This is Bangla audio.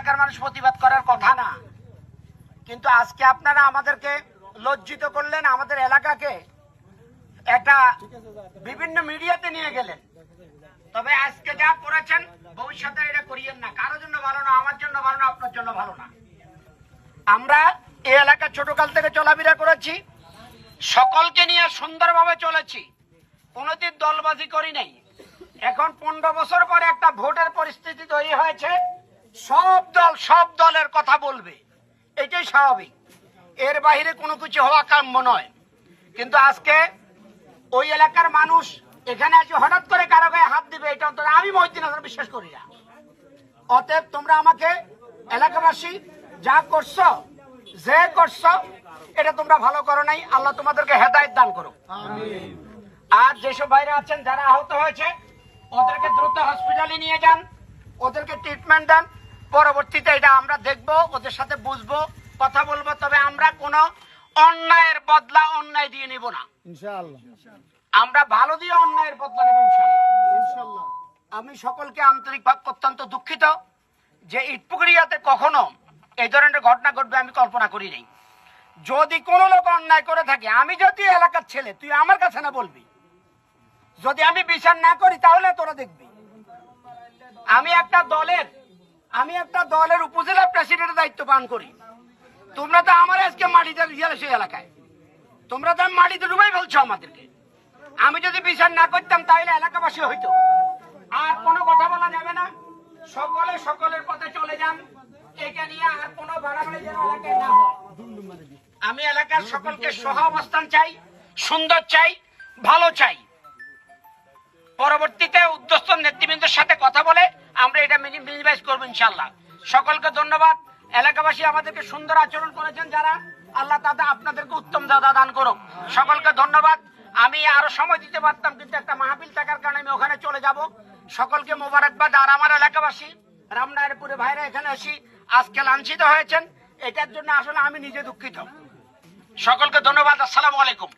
এলাকার মানুষ প্রতিবাদ করার কথা না, কিন্তু আজকে আপনারা আমাদেরকে লজ্জিত করলেন, আমাদের এলাকাকে একটা বিভিন্ন মিডিয়াতে নিয়ে গেলেন। তবে আজকে যা করেছেন ভবিষ্যতে এটা করিয়েন না। কারোর জন্য ভালো না, আমার জন্য ভালো না, আপনার জন্য ভালো না। আমরা এই এলাকা ছোটকাল থেকে চলাফেরা করেছি, সকলকে নিয়ে সুন্দরভাবে চলেছি, কোনোদিন দলবাজি করি নাই। এখন 15 বছর পরে একটা ভোটের পরিস্থিতি তৈরি হয়েছে, সব দলের কথা বলবে, এটাই স্বাভাবিক, এর বাইরে কোনো কিছু হওয়া কাম্য নয়। কিন্তু আজকে ওই এলাকার মানুষ এখানে আজ হঠাৎ করে কারো গায়ে হাত দিবে, এটা অন্তত আমি মহিউদ্দিন হাসান বিশ্বাস করি না। অতএব তোমরা আমাকে এলাকাবাসী যা করছো, যে করছো, এটা তোমরা ভালো করো নাই, আল্লাহ তোমাদেরকে হেদায়েত দান করো। আর যেসব ভাইরা আছেন যারা আহত হয়েছে ওদেরকে দ্রুত হসপিটালে নিয়ে যান, ওদেরকে ট্রিটমেন্ট দেন। পরবর্তীতে এটা আমরা দেখবো, ওদের সাথে বুঝবো, কথা বলবো। তবে আমরা কোনো অন্যায়ের বদলা অন্যায় দিয়ে নিব না ইনশাআল্লাহ। আমরা ভালো দিয়ে অন্যায়ের বদলা নেব ইনশাআল্লাহ। আমি সকলকে আন্তরিকভাবে অত্যন্ত দুঃখিত যে ইটপুকুরিয়াতে কখনো এই ধরনের ঘটনা ঘটবে আমি কল্পনা করি নাই। যদি কোনো লোক অন্যায় করে থাকে, আমি যদি এলাকার ছেলে, তুই আমার কাছে না বলবি। যদি আমি বিচার না করি তাহলে তোরা দেখবি। আমি একটা দলের উপজেলা প্রেসিডেন্টের দায়িত্ব পালন করি। তোমরা তো আমার আজকে মাটিতে সেই এলাকায়, তোমরা তো মাটিতে ডুবাই বলছো আমাদেরকে। আমি যদি বিচার না করতাম তাহলে এলাকাবাসী হইতো। আর কোনো কথা বলা যাবে না, সকলের পথে চলে যান। এটা নিয়ে আর কোনো বাড়াবাড়ি যেন এলাকায় না হয়। আমি এলাকার সকলকে সহ অবস্থান চাই, সুন্দর চাই, ভালো চাই। পরবর্তীতে উদ্যোস্ত নেতৃবৃন্দের সাথে কথা বলে আমরা এটা মিনিমাইজ করবো ইনশাআল্লাহ। সকলকে ধন্যবাদ। এলাকাবাসী আমাদেরকে সুন্দর আচরণ করেছেন যারা, আল্লাহ তাদের আপনাদেরকে উত্তম দাদা দান করুক। সকলকে ধন্যবাদ। আমি আরো সময় দিতে পারতাম, কিন্তু একটা মাহফিল থাকার কারণে আমি ওখানে চলে যাব। সকলকে মোবারকবাদ। আর আমার এলাকাবাসী রামনারায়ণপুরে ভাইরা এখানে এসে আজকে লাঞ্ছিত হয়েছেন, এটার জন্য আসলে আমি নিজে দুঃখিত। সকলকে ধন্যবাদ। আসসালামু আলাইকুম।